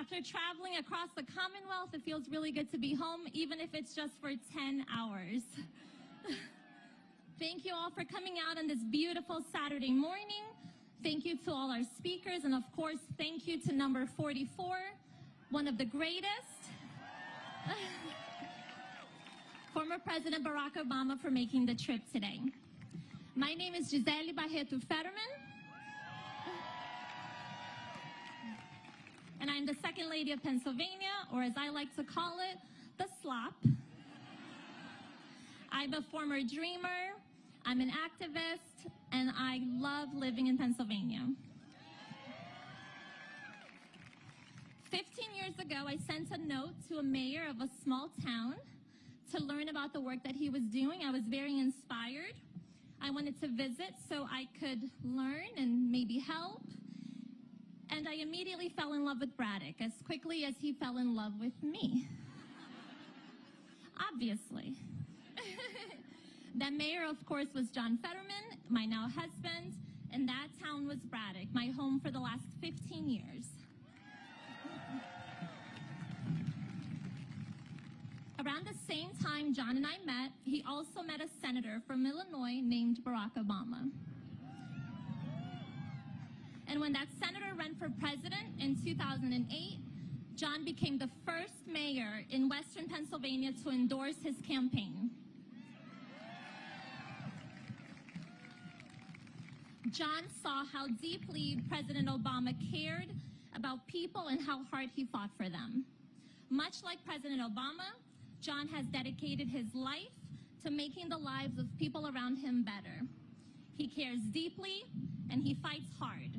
After traveling across the Commonwealth, it feels really good to be home, even if it's just for 10 hours. Thank you all for coming out on this beautiful Saturday morning. Thank you to all our speakers, and of course, thank you to number 44, one of the greatest, former President Barack Obama, for making the trip today. My name is Gisele Barreto Fetterman, and I'm the Second Lady of Pennsylvania, or as I like to call it, the slop. I'm a former dreamer, I'm an activist, and I love living in Pennsylvania. 15 years ago, I sent a note to a mayor of a small town to learn about the work that he was doing. I was very inspired. I wanted to visit so I could learn and maybe help. And I immediately fell in love with Braddock as quickly as he fell in love with me. Obviously. That mayor, of course, was John Fetterman, my now husband, and that town was Braddock, my home for the last 15 years. Around the same time John and I met, he also met a senator from Illinois named Barack Obama. And when that senator ran for president in 2008, John became the first mayor in Western Pennsylvania to endorse his campaign. John saw how deeply President Obama cared about people and how hard he fought for them. Much like President Obama, John has dedicated his life to making the lives of people around him better. He cares deeply and he fights hard.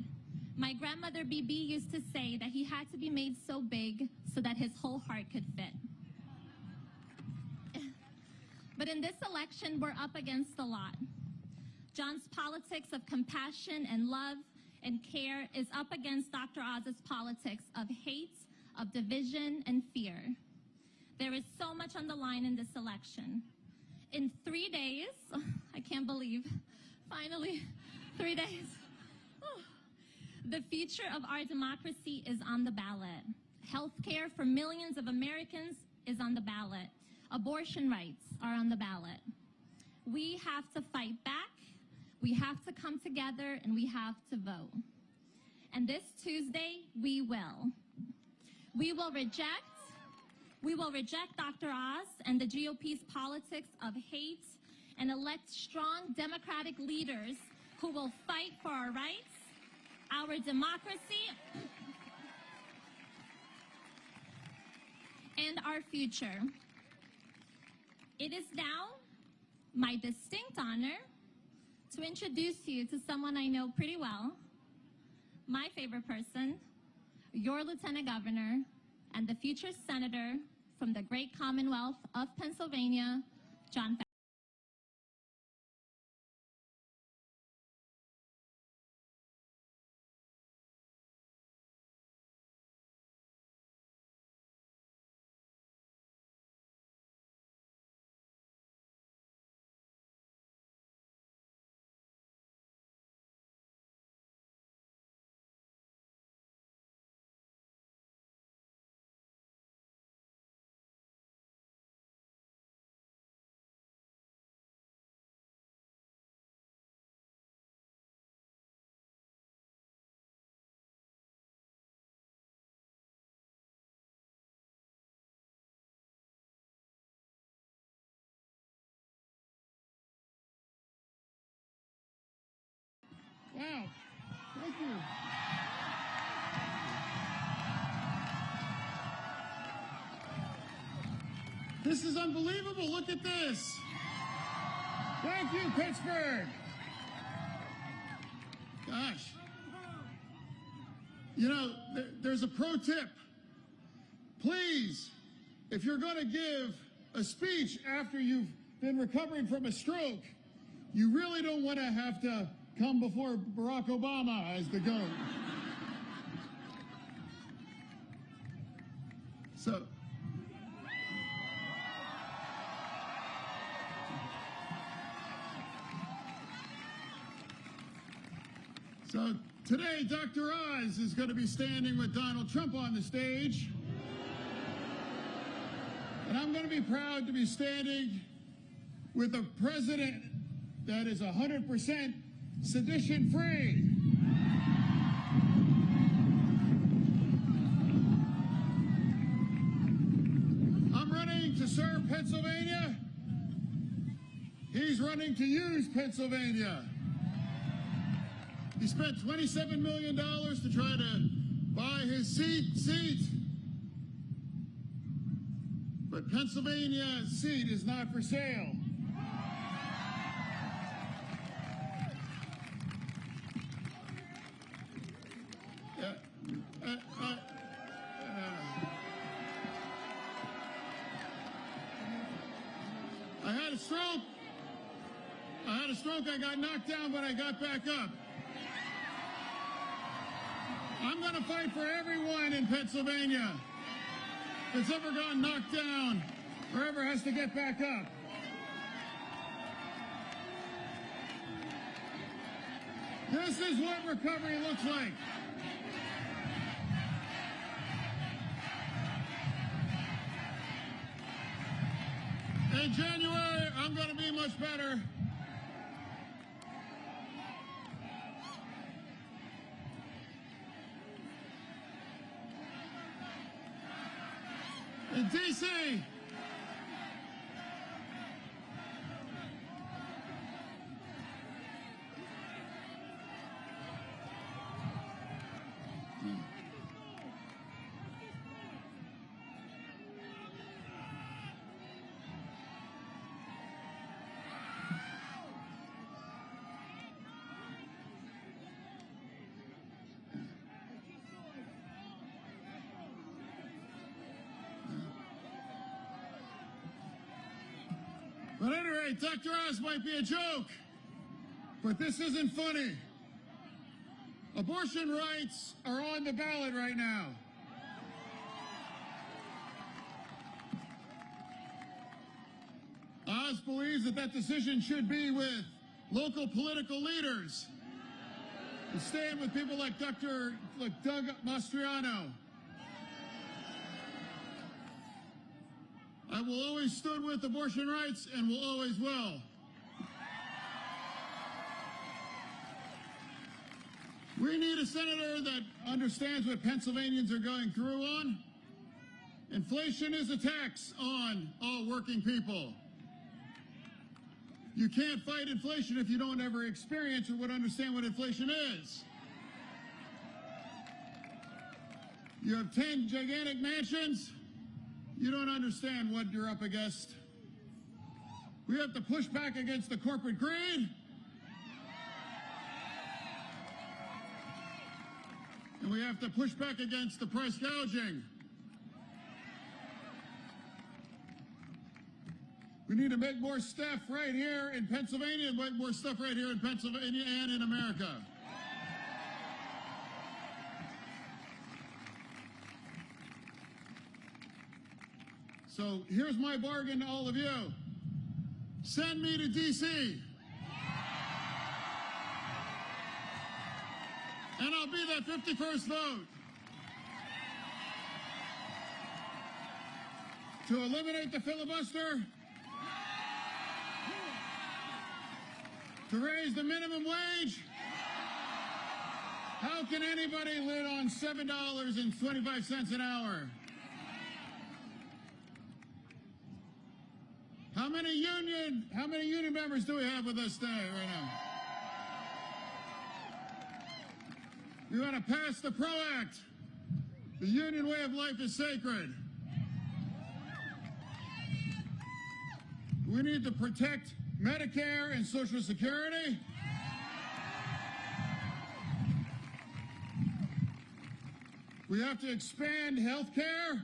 My grandmother BB used to say that he had to be made so big so that his whole heart could fit. But in this election, we're up against a lot. John's politics of compassion and love and care is up against Dr. Oz's politics of hate, of division, and fear. There is so much on the line in this election. In 3 days, I can't believe, finally, 3 days, the future of our democracy is on the ballot. Healthcare for millions of Americans is on the ballot. Abortion rights are on the ballot. We have to fight back. We have to come together and we have to vote. And this Tuesday, we will. We will reject Dr. Oz and the GOP's politics of hate and elect strong Democratic leaders who will fight for our rights, our democracy, and our future. It is now my distinct honor to introduce you to someone I know pretty well, my favorite person, your Lieutenant Governor, and the future Senator from the great Commonwealth of Pennsylvania, John Fetterman. Wow, thank you. This is unbelievable, look at this. Thank you, Pittsburgh. Gosh. You know, there's a pro tip. Please, if you're going to give a speech after you've been recovering from a stroke, you really don't want to have to come before Barack Obama as the GOAT. So Today, Dr. Oz is going to be standing with Donald Trump on the stage. And I'm going to be proud to be standing with a president that is 100% sedition-free. I'm running to serve Pennsylvania. He's running to use Pennsylvania. He spent $27 million to try to buy his seat. But Pennsylvania's seat is not for sale. I had a stroke. I got knocked down, but I got back up. I'm going to fight for everyone in Pennsylvania that's ever gotten knocked down or ever has to get back up. This is what recovery looks like. In January, I'm going to be much better. In D.C., but at any rate, Dr. Oz might be a joke, but this isn't funny. Abortion rights are on the ballot right now. Oz believes that decision should be with local political leaders and stand with people like Doug Mastriano. I will always stood with abortion rights and will always will. We need a senator that understands what Pennsylvanians are going through on. Inflation is a tax on all working people. You can't fight inflation if you don't ever experience or would understand what inflation is. You have 10 gigantic mansions. You don't understand what you're up against. We have to push back against the corporate greed. And we have to push back against the price gouging. We need to make more stuff right here in Pennsylvania and make more stuff right here in Pennsylvania and in America. So here's my bargain to all of you. Send me to D.C. And I'll be that 51st vote to eliminate the filibuster, to raise the minimum wage. How can anybody live on $7.25 an hour? How many union members do we have with us today right now? We want to pass the PRO Act. The union way of life is sacred. We need to protect Medicare and Social Security. We have to expand health care.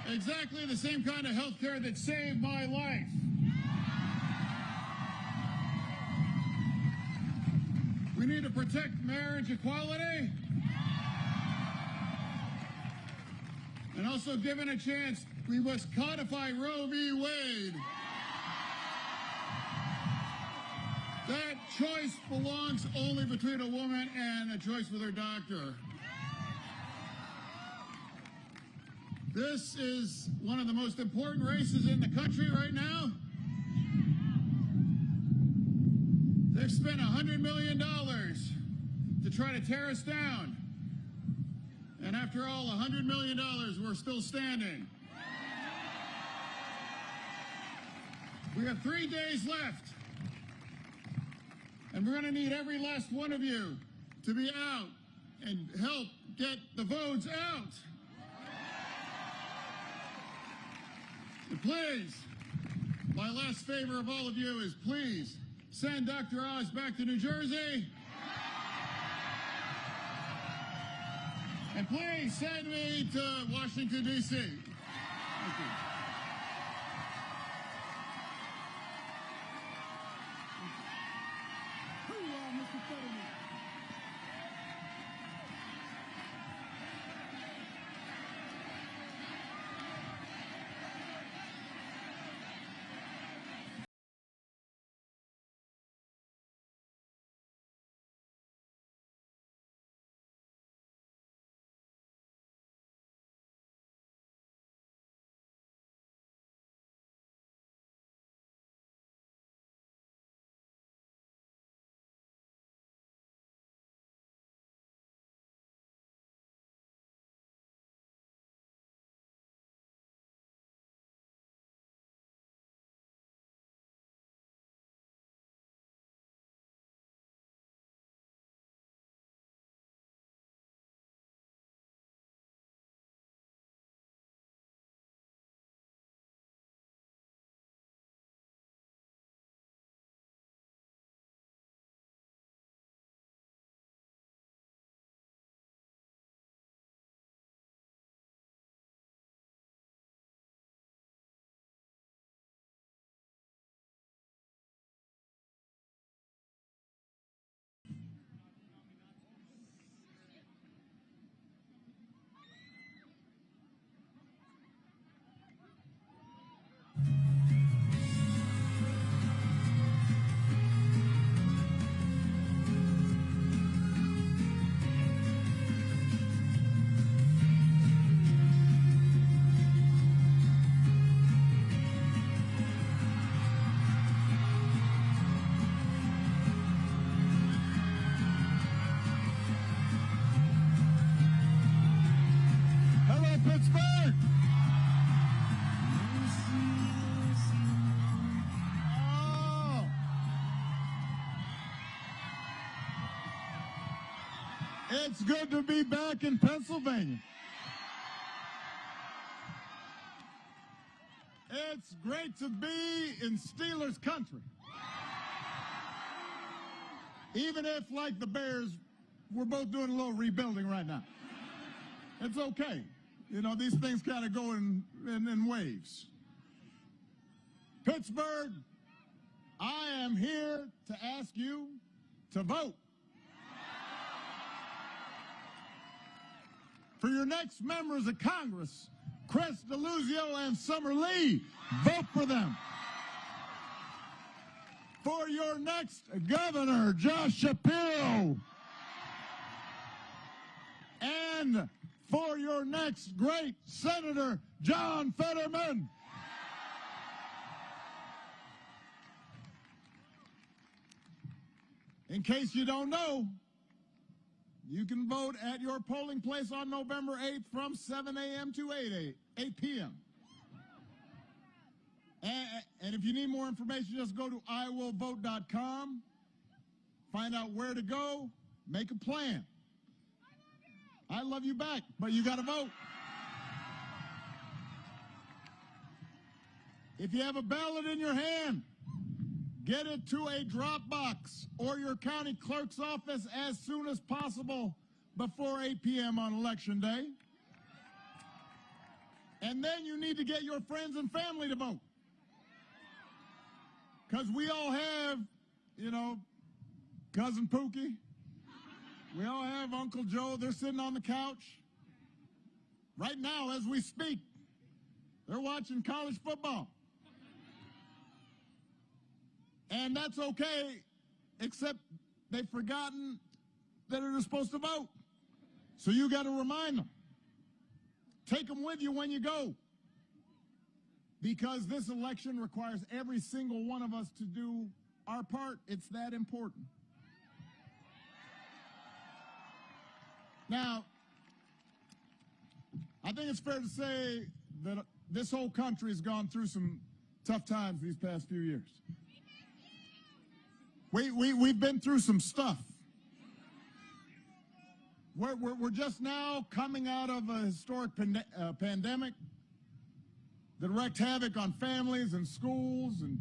Exactly the same kind of health care that saved my life. We need to protect marriage equality. And also, given a chance, we must codify Roe v. Wade. That choice belongs only between a woman and a choice with her doctor. This is one of the most important races in the country right now. They've spent $100 million to try to tear us down. And after all, $100 million, we're still standing. We have 3 days left. And we're going to need every last one of you to be out and help get the votes out. And please, my last favor of all of you is please send Dr. Oz back to New Jersey. And please send me to Washington, D.C. Thank you. Mr. Fetterman. Pittsburgh! Oh. It's good to be back in Pennsylvania. It's great to be in Steelers country. Even if, like the Bears, we're both doing a little rebuilding right now. It's okay. You know, these things kind of go in waves. Pittsburgh, I am here to ask you to vote. For your next members of Congress, Chris DeLuzio and Summer Lee, vote for them. For your next governor, Josh Shapiro. And for your next great Senator, John Fetterman. In case you don't know, you can vote at your polling place on November 8th from 7 a.m. to 8 p.m. And if you need more information, just go to iwillvote.com, find out where to go, make a plan. I love you back, but you got to vote. If you have a ballot in your hand, get it to a drop box or your county clerk's office as soon as possible before 8 p.m. on Election Day. And then you need to get your friends and family to vote. Because we all have, you know, Cousin Pookie. We all have Uncle Joe. They're sitting on the couch. Right now, as we speak, they're watching college football. And that's okay except they've forgotten that they're supposed to vote. So you got to remind them. Take them with you when you go. Because this election requires every single one of us to do our part. It's that important. Now, I think it's fair to say that this whole country has gone through some tough times these past few years. We've been through some stuff. We're just now coming out of a historic pandemic that wreaked havoc on families and schools and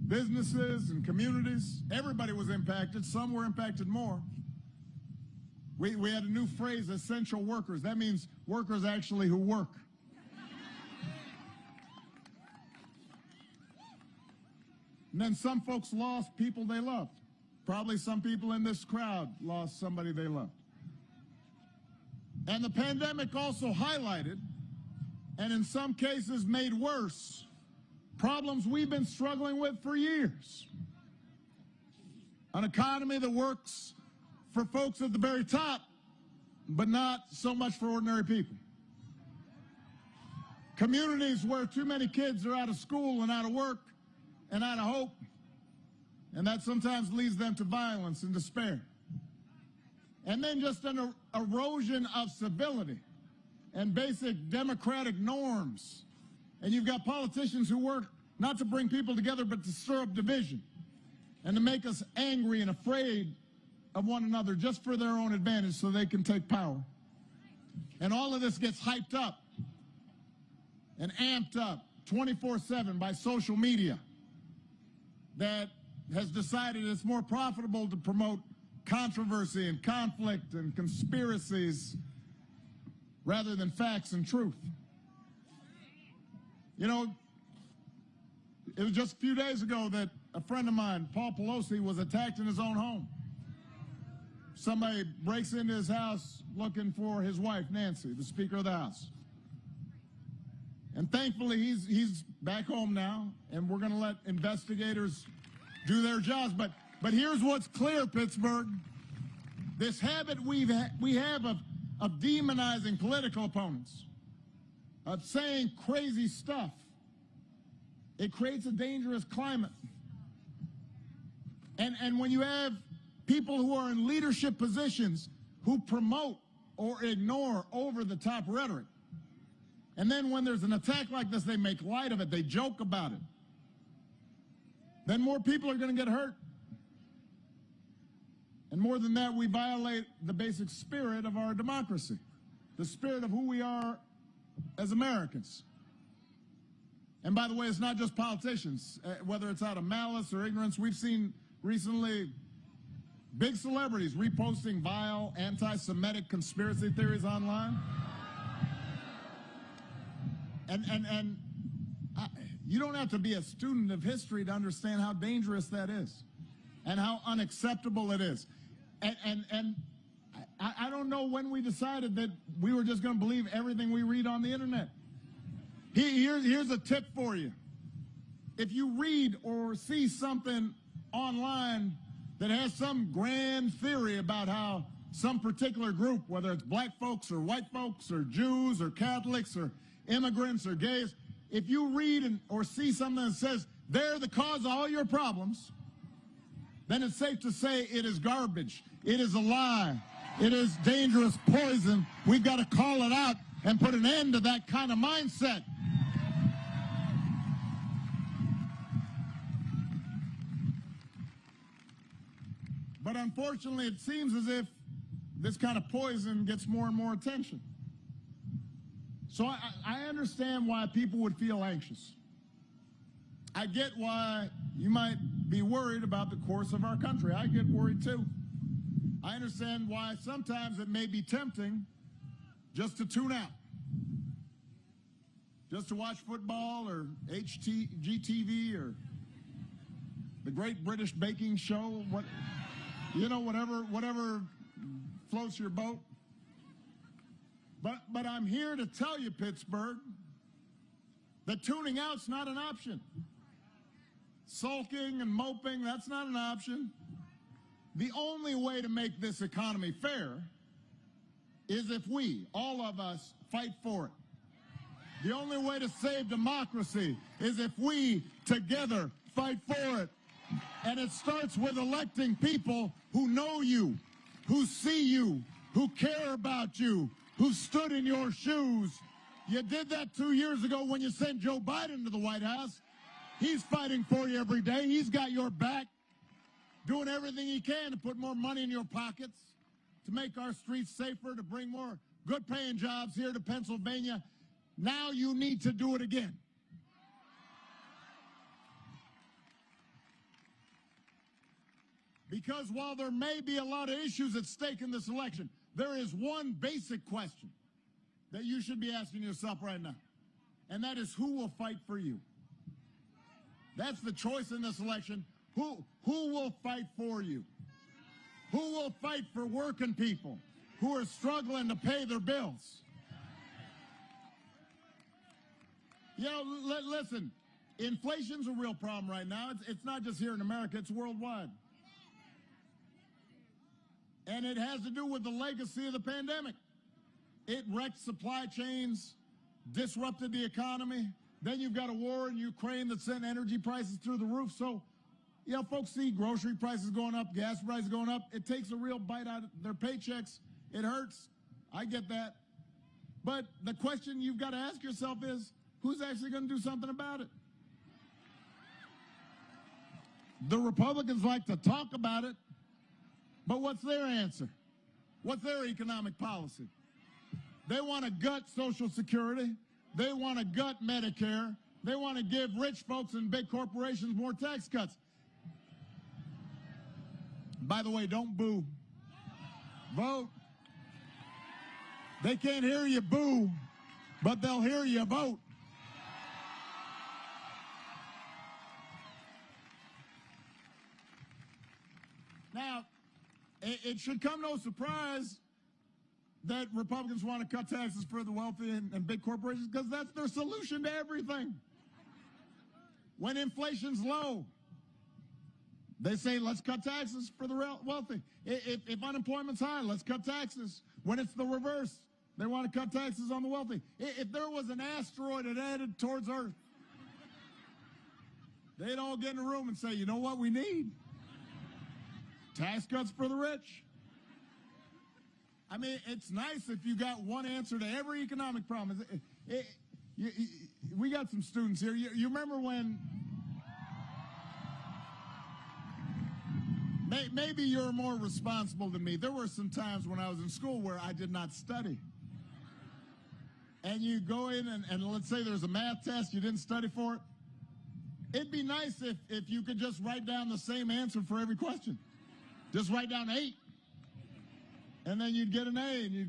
businesses and communities. Everybody was impacted. Some were impacted more. We had a new phrase, essential workers. That means workers actually who work. And then some folks lost people they loved. Probably some people in this crowd lost somebody they loved. And the pandemic also highlighted, and in some cases made worse, problems we've been struggling with for years. An economy that works for folks at the very top, but not so much for ordinary people. Communities where too many kids are out of school and out of work and out of hope, and that sometimes leads them to violence and despair. And then just an erosion of civility and basic democratic norms. And you've got politicians who work not to bring people together, but to stir up division and to make us angry and afraid of one another just for their own advantage so they can take power. And all of this gets hyped up and amped up 24/7 by social media that has decided it's more profitable to promote controversy and conflict and conspiracies rather than facts and truth. You know, it was just a few days ago that a friend of mine, Paul Pelosi, was attacked in his own home. Somebody breaks into his house looking for his wife, Nancy, the Speaker of the House. And thankfully, he's back home now, and we're going to let investigators do their jobs. But here's what's clear, Pittsburgh. This habit we have of demonizing political opponents, of saying crazy stuff, it creates a dangerous climate. And when you have people who are in leadership positions who promote or ignore over-the-top rhetoric, and then when there's an attack like this, they make light of it, they joke about it, then more people are going to get hurt. And more than that, we violate the basic spirit of our democracy, the spirit of who we are as Americans. And by the way, it's not just politicians, whether it's out of malice or ignorance. We've seen recently big celebrities reposting vile anti-Semitic conspiracy theories online. And you don't have to be a student of history to understand how dangerous that is and how unacceptable it is. And I don't know when we decided that we were just going to believe everything we read on the internet. Here's a tip for you. If you read or see something online that has some grand theory about how some particular group, whether it's black folks or white folks or Jews or Catholics or immigrants or gays, if you read or see something that says they're the cause of all your problems, then it's safe to say it is garbage. It is a lie. It is dangerous poison. We've got to call it out and put an end to that kind of mindset. But unfortunately, it seems as if this kind of poison gets more and more attention. So I understand why people would feel anxious. I get why you might be worried about the course of our country. I get worried too. I understand why sometimes it may be tempting just to tune out, just to watch football or HGTV or the Great British Baking Show, whatever floats your boat. But I'm here to tell you, Pittsburgh, that tuning out's not an option. Sulking and moping, that's not an option. The only way to make this economy fair is if we, all of us, fight for it. The only way to save democracy is if we together fight for it. And it starts with electing people who know you, who see you, who care about you, who stood in your shoes. You did that 2 years ago when you sent Joe Biden to the White House. He's fighting for you every day. He's got your back, doing everything he can to put more money in your pockets, to make our streets safer, to bring more good-paying jobs here to Pennsylvania. Now you need to do it again. Because while there may be a lot of issues at stake in this election, there is one basic question that you should be asking yourself right now, and that is, who will fight for you? That's the choice in this election. Who will fight for you? Who will fight for working people who are struggling to pay their bills? You know, listen, inflation's a real problem right now. It's not just here in America, it's worldwide. And it has to do with the legacy of the pandemic. It wrecked supply chains, disrupted the economy. Then you've got a war in Ukraine that sent energy prices through the roof. So, you know, folks see grocery prices going up, gas prices going up. It takes a real bite out of their paychecks. It hurts. I get that. But the question you've got to ask yourself is, who's actually going to do something about it? The Republicans like to talk about it, but what's their answer? What's their economic policy? They want to gut Social Security. They want to gut Medicare. They want to give rich folks and big corporations more tax cuts. By the way, don't boo. Vote. They can't hear you boo, but they'll hear you vote. Now, it should come no surprise that Republicans want to cut taxes for the wealthy and big corporations, because that's their solution to everything. When inflation's low, they say, let's cut taxes for the wealthy. If unemployment's high, let's cut taxes. When it's the reverse, they want to cut taxes on the wealthy. If there was an asteroid that headed towards Earth, they'd all get in a room and say, you know what we need? Tax cuts for the rich. I mean, it's nice if you got one answer to every economic problem. We got some students here. You remember when, maybe you're more responsible than me. There were some times when I was in school where I did not study. And you go in and let's say there's a math test, you didn't study for it. It'd be nice if you could just write down the same answer for every question. Just write down 8. And then you'd get an A.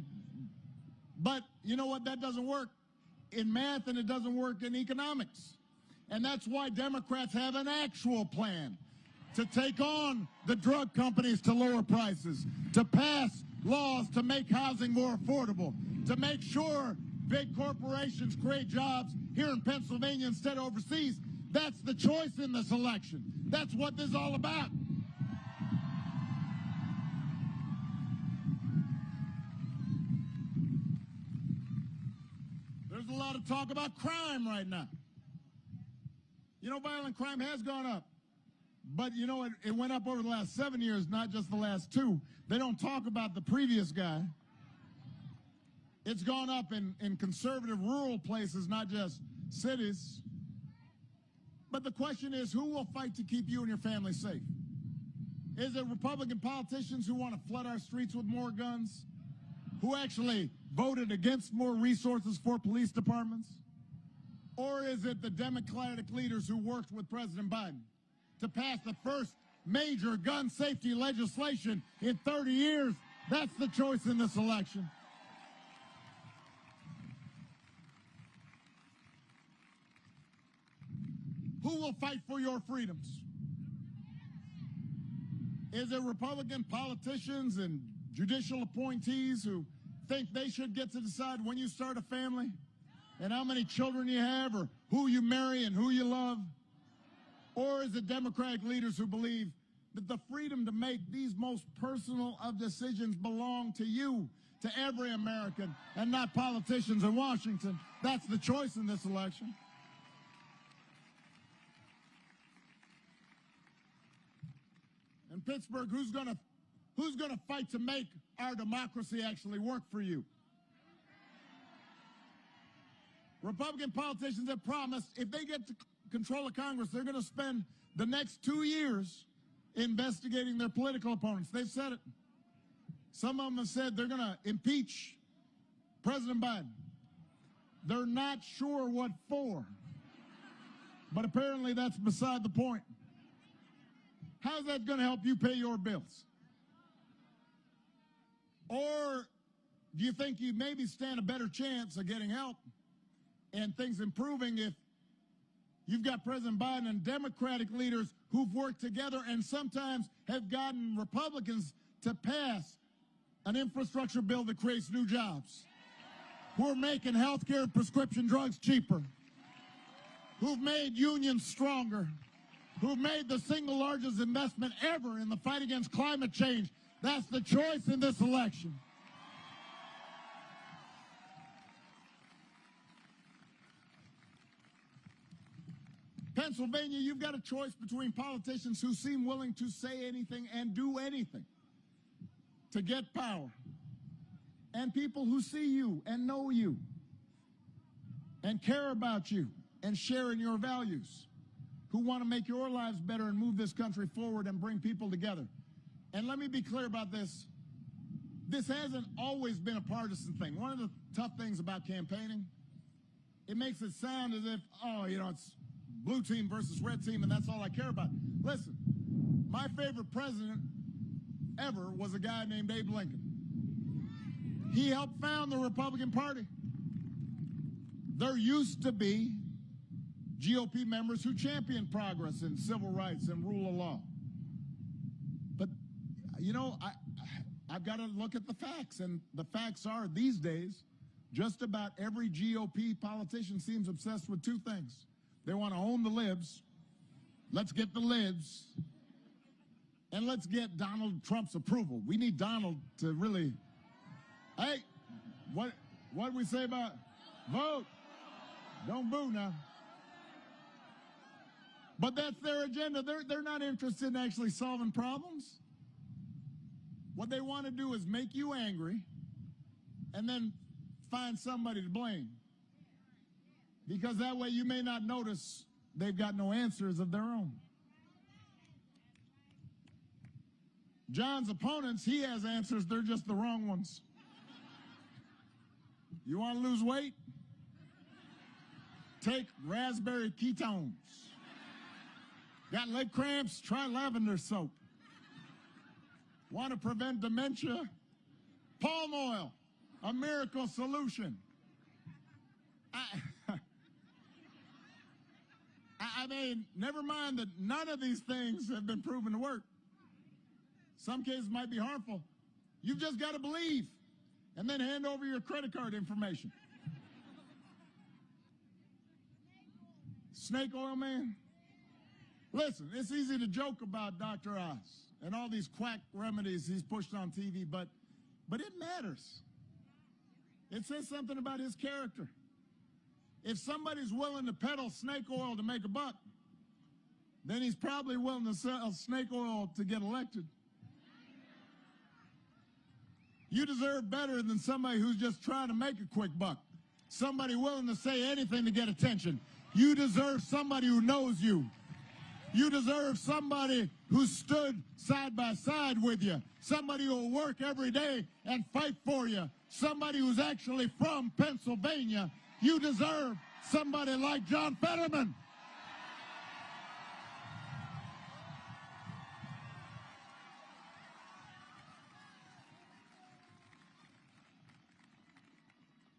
But you know what? That doesn't work in math, and it doesn't work in economics. And that's why Democrats have an actual plan to take on the drug companies to lower prices, to pass laws to make housing more affordable, to make sure big corporations create jobs here in Pennsylvania instead of overseas. That's the choice in this election. That's what this is all about. There's a lot of talk about crime right now. You know, violent crime has gone up. But, you know, it went up over the last 7 years, not just the last 2. They don't talk about the previous guy. It's gone up in conservative rural places, not just cities. But the question is, who will fight to keep you and your family safe? Is it Republican politicians who want to flood our streets with more guns? Who actually voted against more resources for police departments? Or is it the Democratic leaders who worked with President Biden to pass the first major gun safety legislation in 30 years? That's the choice in this election. Who will fight for your freedoms? Is it Republican politicians and judicial appointees who think they should get to decide when you start a family and how many children you have or who you marry and who you love? Or is it Democratic leaders who believe that the freedom to make these most personal of decisions belong to you, to every American, and not politicians in Washington. That's the choice in this election. In Pittsburgh, who's going to fight to make our democracy actually work for you? Republican politicians have promised if they get to control of Congress, they're going to spend the next 2 years investigating their political opponents. They've said it. Some of them have said they're going to impeach President Biden. They're not sure what for, but apparently that's beside the point. How's that going to help you pay your bills? Or do you think you maybe stand a better chance of getting help and things improving if you've got President Biden and Democratic leaders who've worked together and sometimes have gotten Republicans to pass an infrastructure bill that creates new jobs, who are making health care and prescription drugs cheaper, who've made unions stronger, who've made the single largest investment ever in the fight against climate change? That's the choice in this election. Pennsylvania, you've got a choice between politicians who seem willing to say anything and do anything to get power, and people who see you and know you and care about you and share in your values, who want to make your lives better and move this country forward and bring people together. And let me be clear about this. This hasn't always been a partisan thing. One of the tough things about campaigning, it makes it sound as if, oh, you know, it's blue team versus red team, and that's all I care about. Listen, my favorite president ever was a guy named Abe Lincoln. He helped found the Republican Party. There used to be GOP members who championed progress in civil rights and rule of law. But, you know, I've got to look at the facts, and the facts are these days, just about every GOP politician seems obsessed with two things. They want to own the libs. Let's get the libs. And let's get Donald Trump's approval. We need Donald to really, hey, what we say about vote? Don't boo now. But that's their agenda. They're not interested in actually solving problems. What they want to do is make you angry and then find somebody to blame. Because that way you may not notice they've got no answers of their own. John's opponents, he has answers, they're just the wrong ones. You want to lose weight? Take raspberry ketones. Got leg cramps? Try lavender soap. Want to prevent dementia? Palm oil, a miracle solution. I mean, never mind that none of these things have been proven to work. Some cases might be harmful. You've just got to believe and then hand over your credit card information. Snake oil man? Listen, it's easy to joke about Dr. Oz and all these quack remedies he's pushed on TV, but it matters. It says something about his character. If somebody's willing to peddle snake oil to make a buck, then he's probably willing to sell snake oil to get elected. You deserve better than somebody who's just trying to make a quick buck. Somebody willing to say anything to get attention. You deserve somebody who knows you. You deserve somebody who stood side by side with you. Somebody who will work every day and fight for you. Somebody who's actually from Pennsylvania. You deserve somebody like John Fetterman.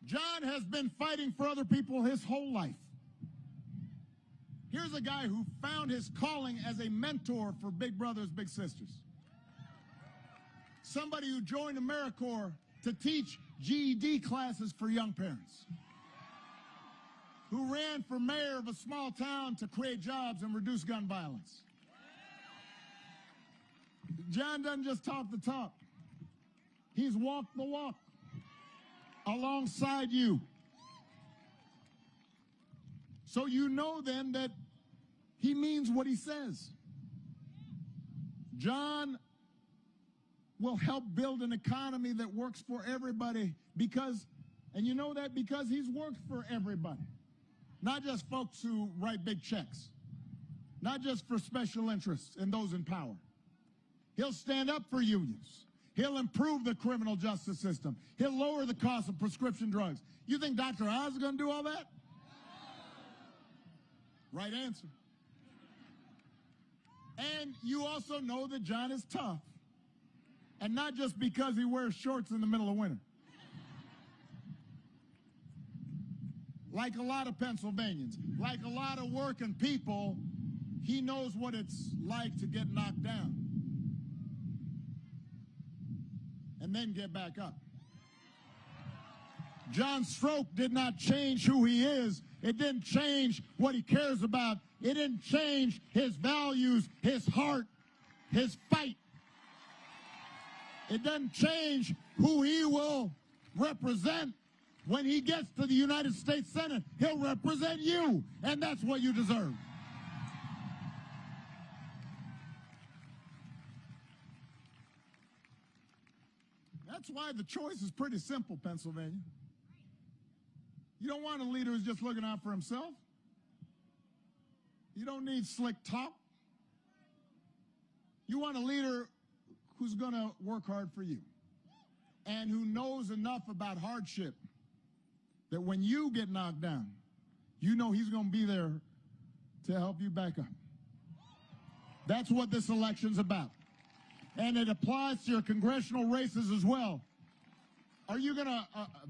John has been fighting for other people his whole life. Here's a guy who found his calling as a mentor for big brothers, big sisters. Somebody who joined AmeriCorps to teach GED classes for young parents. Who ran for mayor of a small town to create jobs and reduce gun violence. John doesn't just talk the talk. He's walked the walk alongside you. So you know then that he means what he says. John will help build an economy that works for everybody because, and you know that because he's worked for everybody. Not just folks who write big checks. Not just for special interests and those in power. He'll stand up for unions. He'll improve the criminal justice system. He'll lower the cost of prescription drugs. You think Dr. Oz is going to do all that? Right answer. And you also know that John is tough. And not just because he wears shorts in the middle of winter. Like a lot of Pennsylvanians, like a lot of working people, he knows what it's like to get knocked down and then get back up. John's stroke did not change who he is. It didn't change what he cares about. It didn't change his values, his heart, his fight. It doesn't change who he will represent. When he gets to the United States Senate, he'll represent you, and that's what you deserve. That's why the choice is pretty simple, Pennsylvania. You don't want a leader who's just looking out for himself. You don't need slick talk. You want a leader who's going to work hard for you and who knows enough about hardship that when you get knocked down, you know he's going to be there to help you back up. That's what this election's about. And it applies to your congressional races as well. Are you going to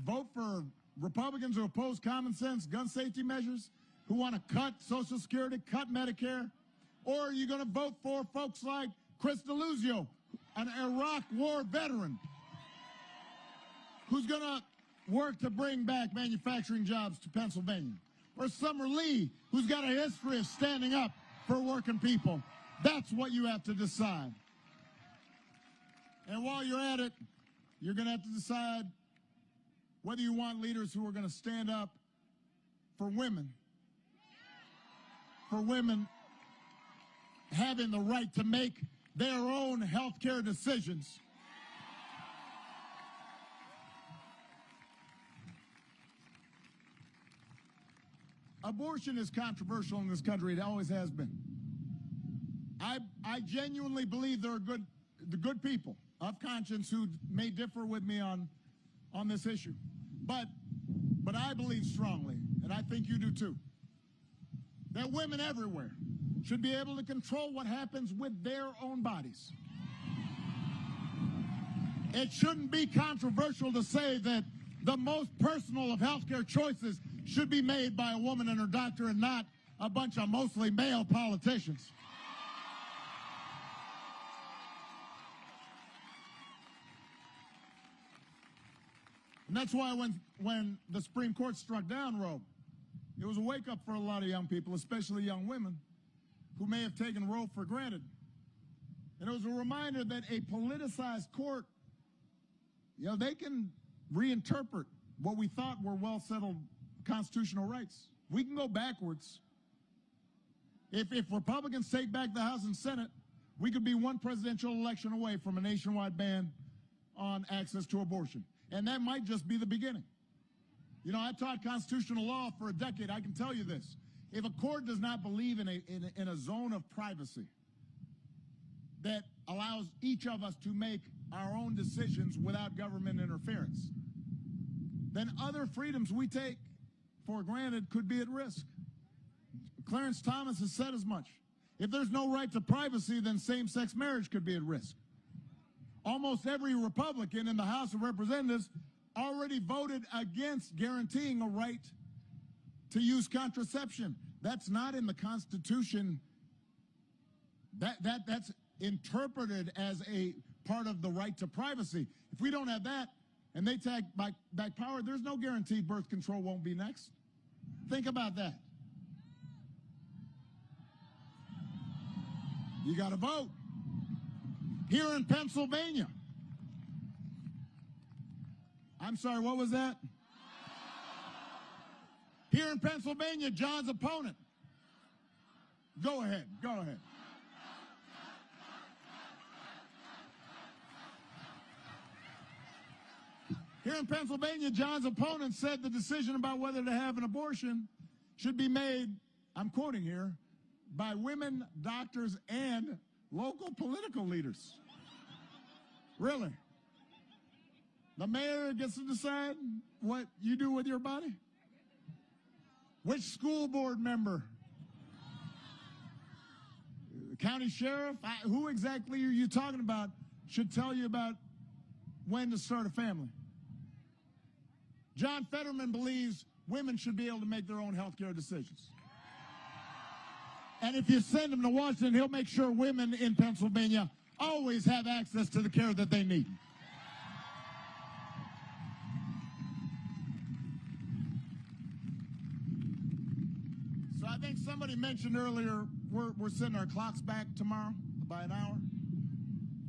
vote for Republicans who oppose common sense gun safety measures, who want to cut Social Security, cut Medicare? Or are you going to vote for folks like Chris DeLuzio, an Iraq war veteran, who's going to work to bring back manufacturing jobs to Pennsylvania? Or Summer Lee, who's got a history of standing up for working people? That's what you have to decide. And while you're at it, you're going to have to decide whether you want leaders who are going to stand up for women having the right to make their own health care decisions. Abortion is controversial in this country. It always has been. I genuinely believe there are the good people of conscience who may differ with me on this issue. But I believe strongly, and I think you do too, that women everywhere should be able to control what happens with their own bodies. It shouldn't be controversial to say that the most personal of healthcare choices should be made by a woman and her doctor and not a bunch of mostly male politicians. And that's why when the Supreme Court struck down Roe, it was a wake-up for a lot of young people, especially young women, who may have taken Roe for granted. And it was a reminder that a politicized court, they can reinterpret what we thought were well-settled constitutional rights. We can go backwards. If Republicans take back the House and Senate, we could be one presidential election away from a nationwide ban on access to abortion. And that might just be the beginning. I taught constitutional law for a decade. I can tell you this. If a court does not believe in a zone of privacy that allows each of us to make our own decisions without government interference, then other freedoms we take for granted could be at risk. Clarence Thomas has said as much. If there's no right to privacy, then same-sex marriage could be at risk. Almost every Republican in the House of Representatives already voted against guaranteeing a right to use contraception. That's not in the Constitution. That's interpreted as a part of the right to privacy. If we don't have that and they take back power, there's no guarantee birth control won't be next. Think about that. You got to vote. here in Pennsylvania. I'm sorry, what was that? Here in Pennsylvania, John's opponent. Go ahead, go ahead. Here in Pennsylvania, John's opponent said the decision about whether to have an abortion should be made, I'm quoting here, by women, doctors, and local political leaders. Really? The mayor gets to decide what you do with your body? Which school board member? County sheriff? Who exactly are you talking about should tell you about when to start a family? John Fetterman believes women should be able to make their own health care decisions. And if you send him to Washington, he'll make sure women in Pennsylvania always have access to the care that they need. So I think somebody mentioned earlier, we're setting our clocks back tomorrow by an hour.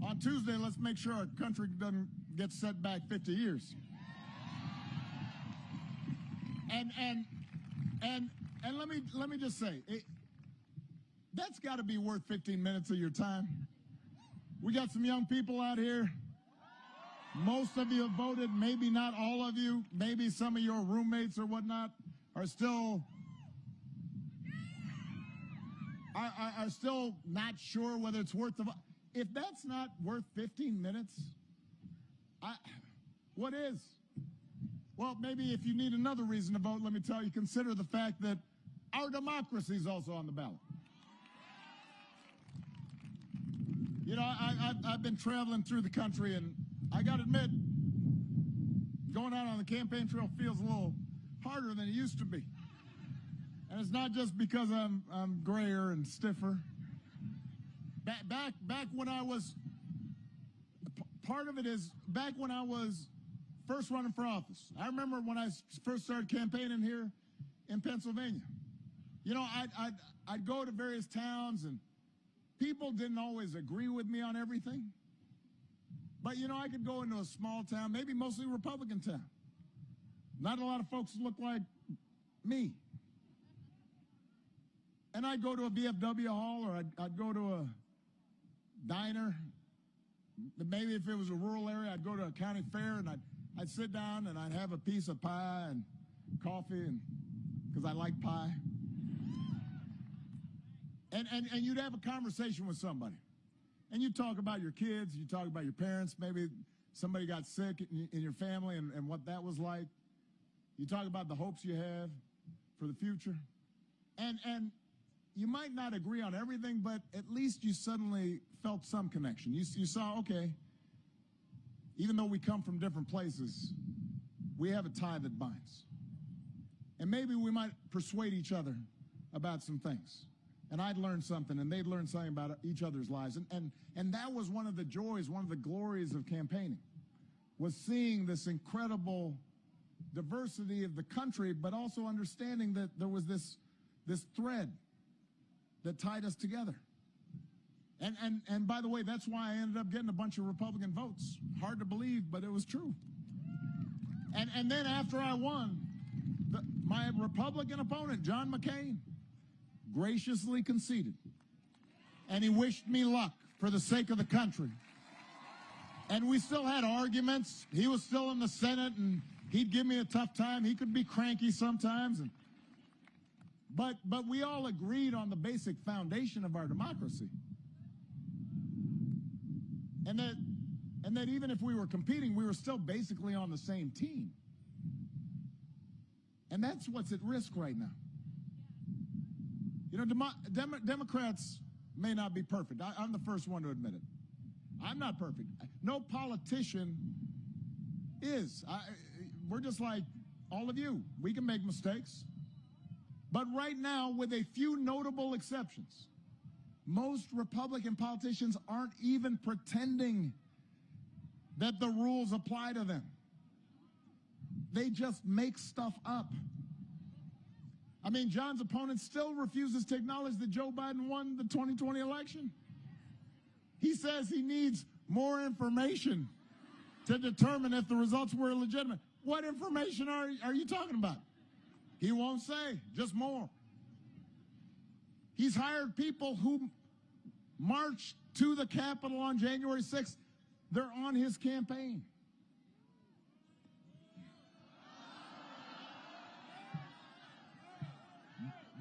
On Tuesday, let's make sure our country doesn't get set back 50 years. And let me just say, that's got to be worth 15 minutes of your time. We got some young people out here. Most of you have voted, maybe not all of you. Maybe some of your roommates or whatnot are still not sure whether it's worth the vote. If that's not worth 15 minutes, what is? Well, maybe if you need another reason to vote, let me tell you, consider the fact that our democracy is also on the ballot. You know, I've been traveling through the country, and I got to admit, going out on the campaign trail feels a little harder than it used to be. And it's not just because I'm grayer and stiffer. Back when I was, part of it is back when I was first running for office. I remember when I first started campaigning here in Pennsylvania. You know, I'd go to various towns, and people didn't always agree with me on everything. But, you know, I could go into a small town, maybe mostly Republican town. Not a lot of folks look like me. And I'd go to a VFW hall, or I'd go to a diner. Maybe if it was a rural area, I'd go to a county fair, and I'd sit down and I'd have a piece of pie and coffee, and because I like pie. And you'd have a conversation with somebody. And you talk about your kids, you talk about your parents, maybe somebody got sick in your family and what that was like. You talk about the hopes you have for the future. And you might not agree on everything, but at least you suddenly felt some connection. You saw, okay, even though we come from different places, we have a tie that binds. And maybe we might persuade each other about some things. And I'd learn something, and they'd learn something about each other's lives. And that was one of the joys, one of the glories of campaigning, was seeing this incredible diversity of the country, but also understanding that there was this thread that tied us together. And by the way, that's why I ended up getting a bunch of Republican votes. Hard to believe, but it was true. And then after I won, my Republican opponent, John McCain, graciously conceded. And he wished me luck for the sake of the country. And we still had arguments. He was still in the Senate, and he'd give me a tough time. He could be cranky sometimes. But we all agreed on the basic foundation of our democracy. And that even if we were competing, we were still basically on the same team. And that's what's at risk right now. You know, Democrats may not be perfect. I'm the first one to admit it. I'm not perfect. No politician is. We're just like all of you. We can make mistakes. But right now, with a few notable exceptions, most Republican politicians aren't even pretending that the rules apply to them. They just make stuff up. I mean, John's opponent still refuses to acknowledge that Joe Biden won the 2020 election. He says he needs more information to determine if the results were legitimate. What information are you talking about? He won't say, just more. He's hired people who marched to the Capitol on January 6th. They're on his campaign.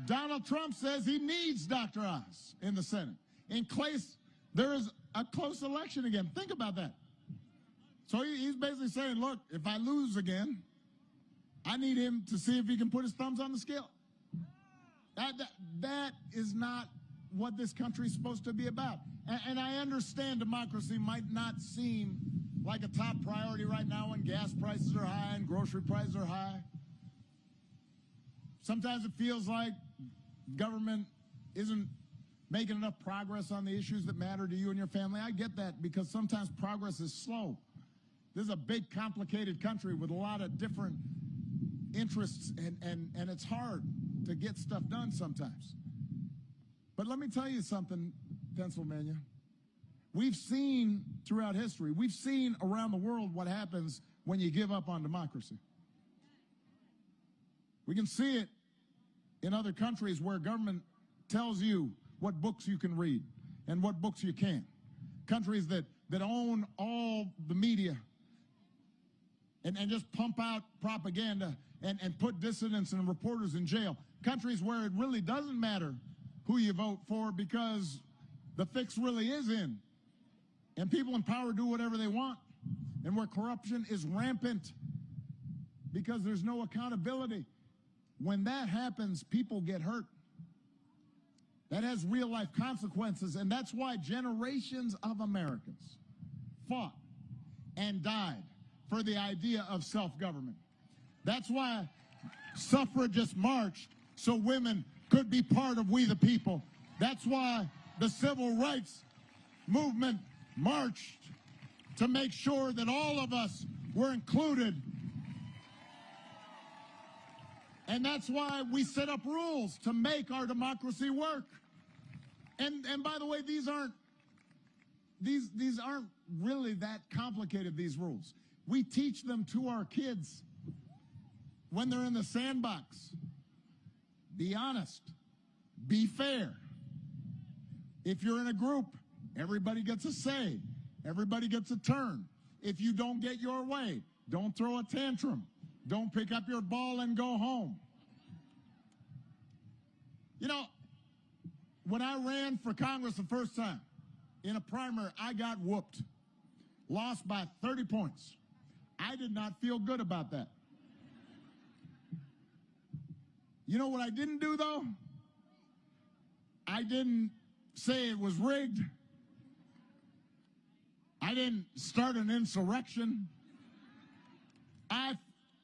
Donald Trump says he needs Dr. Oz in the Senate. In case there is a close election again. Think about that. So he's basically saying, look, if I lose again, I need him to see if he can put his thumbs on the scale. That is not what this country is supposed to be about. And I understand democracy might not seem like a top priority right now when gas prices are high and grocery prices are high. Sometimes it feels like government isn't making enough progress on the issues that matter to you and your family. I get that, because sometimes progress is slow. This is a big, complicated country with a lot of different interests, and it's hard to get stuff done sometimes. But let me tell you something, Pennsylvania. We've seen throughout history, we've seen around the world what happens when you give up on democracy. We can see it in other countries where government tells you what books you can read and what books you can't. Countries that own all the media and just pump out propaganda and put dissidents and reporters in jail. Countries where it really doesn't matter who you vote for because the fix really is in. And people in power do whatever they want. And where corruption is rampant because there's no accountability. When that happens, people get hurt. That has real-life consequences, and that's why generations of Americans fought and died for the idea of self-government. That's why suffragists marched so women could be part of we the people. That's why the civil rights movement marched to make sure that all of us were included. And that's why we set up rules to make our democracy work. And by the way, these aren't really that complicated, these rules. We teach them to our kids when they're in the sandbox. Be honest. Be fair. If you're in a group, everybody gets a say. Everybody gets a turn. If you don't get your way, don't throw a tantrum. Don't pick up your ball and go home. You know, when I ran for Congress the first time, in a primary, I got whooped. Lost by 30 points. I did not feel good about that. You know what I didn't do, though? I didn't say it was rigged. I didn't start an insurrection. I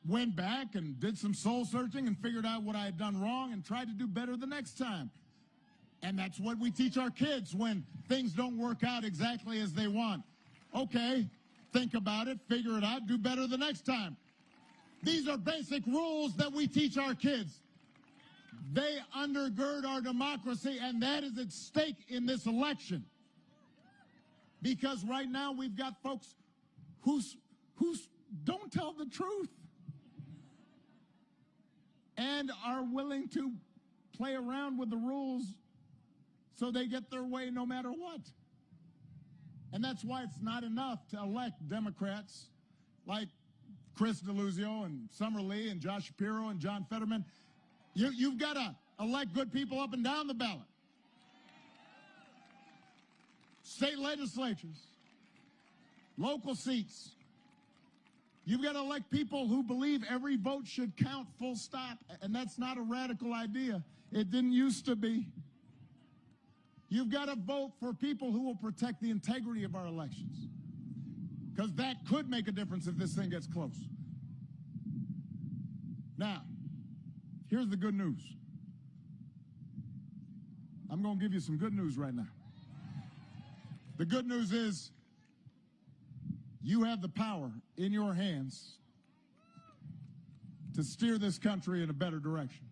went back and did some soul searching and figured out what I had done wrong and tried to do better the next time. And that's what we teach our kids when things don't work out exactly as they want. Okay, think about it, figure it out, do better the next time. These are basic rules that we teach our kids. They undergird our democracy, and that is at stake in this election. Because right now we've got folks who don't tell the truth and are willing to play around with the rules so they get their way no matter what. And that's why it's not enough to elect Democrats like Chris DeLuzio and Summer Lee and Josh Shapiro and John Fetterman. You've got to elect good people up and down the ballot. State legislatures, local seats. You've got to elect people who believe every vote should count, full stop. And that's not a radical idea. It didn't used to be. You've got to vote for people who will protect the integrity of our elections. Because that could make a difference if this thing gets close. Now, here's the good news. I'm going to give you some good news right now. The good news is you have the power in your hands to steer this country in a better direction.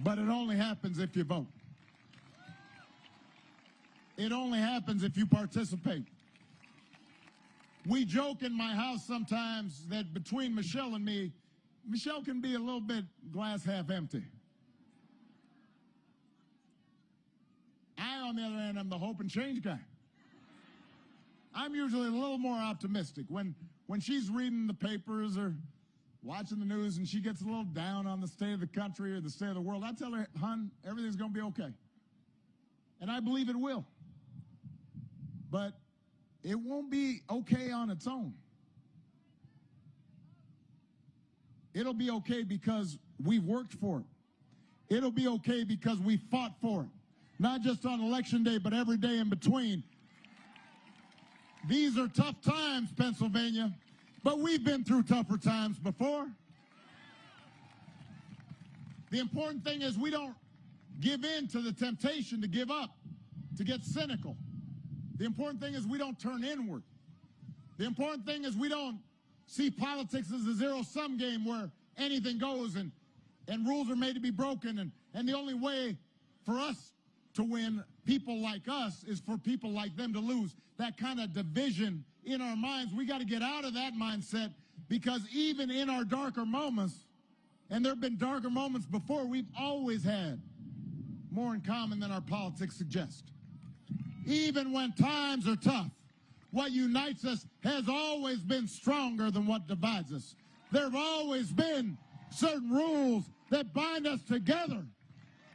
But it only happens if you vote. It only happens if you participate. We joke in my house sometimes that between Michelle and me, Michelle can be a little bit glass half empty. I, on the other hand, am the hope and change guy. I'm usually a little more optimistic. When she's reading the papers or watching the news and she gets a little down on the state of the country or the state of the world, I tell her, hon, everything's going to be okay. And I believe it will. But it won't be okay on its own. It'll be okay because we've worked for it. It'll be okay because we fought for it. Not just on election day, but every day in between. These are tough times, Pennsylvania, but we've been through tougher times before. The important thing is we don't give in to the temptation to give up, to get cynical. The important thing is we don't turn inward. The important thing is we don't see politics as a zero-sum game where anything goes and rules are made to be broken. And the only way for us to win, people like us, is for people like them to lose. That kind of division in our minds, we got to get out of that mindset, because even in our darker moments, and there have been darker moments before, we've always had more in common than our politics suggest. Even when times are tough, what unites us has always been stronger than what divides us. There have always been certain rules that bind us together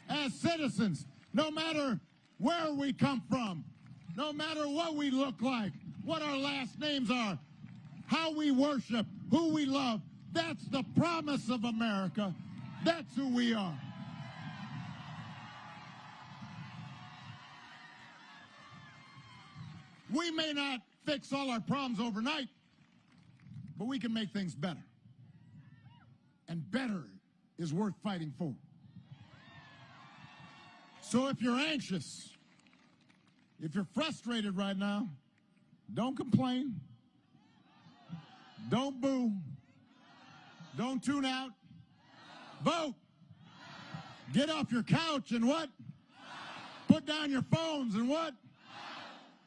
as citizens, no matter where we come from, no matter what we look like, what our last names are, how we worship, who we love. That's the promise of America. That's who we are. We may not fix all our problems overnight, but we can make things better. And better is worth fighting for. So if you're anxious, if you're frustrated right now, don't complain. Don't boo. Don't tune out. Vote. Get off your couch and what? Put down your phones and what?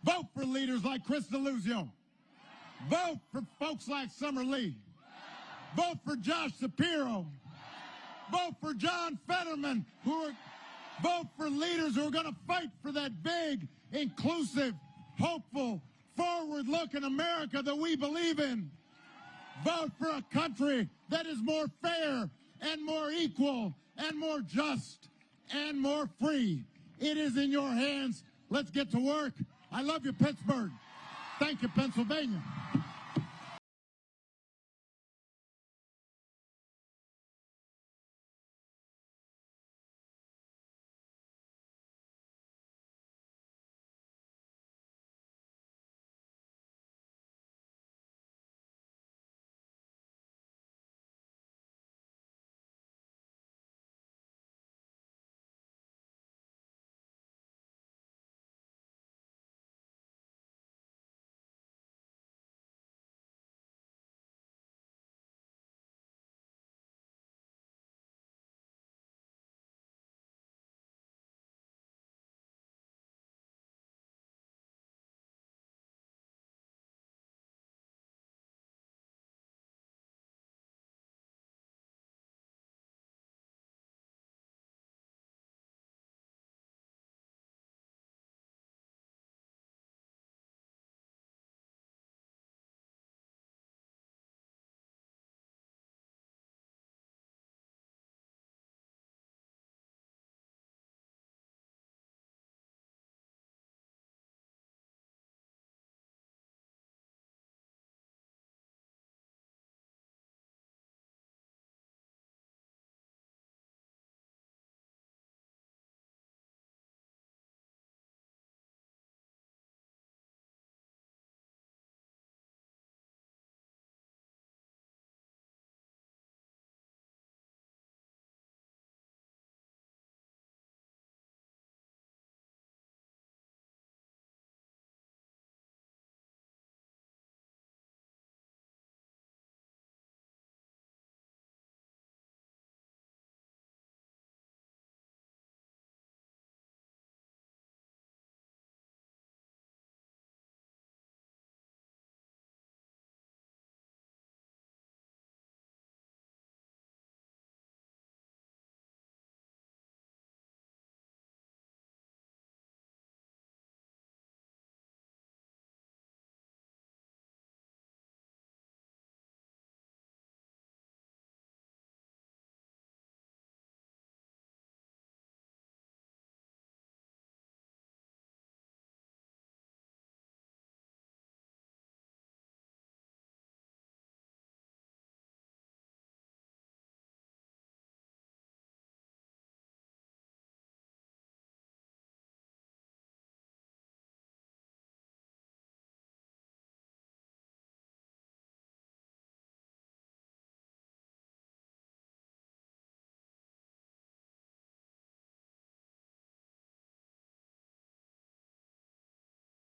Vote for leaders like Chris DeLuzio. Vote for folks like Summer Lee. Vote for Josh Shapiro. Vote for John Fetterman. Vote for leaders who are going to fight for that big, inclusive, hopeful, forward-looking America that we believe in. Vote for a country that is more fair and more equal and more just and more free. It is in your hands. Let's get to work. I love you, Pittsburgh. Thank you, Pennsylvania.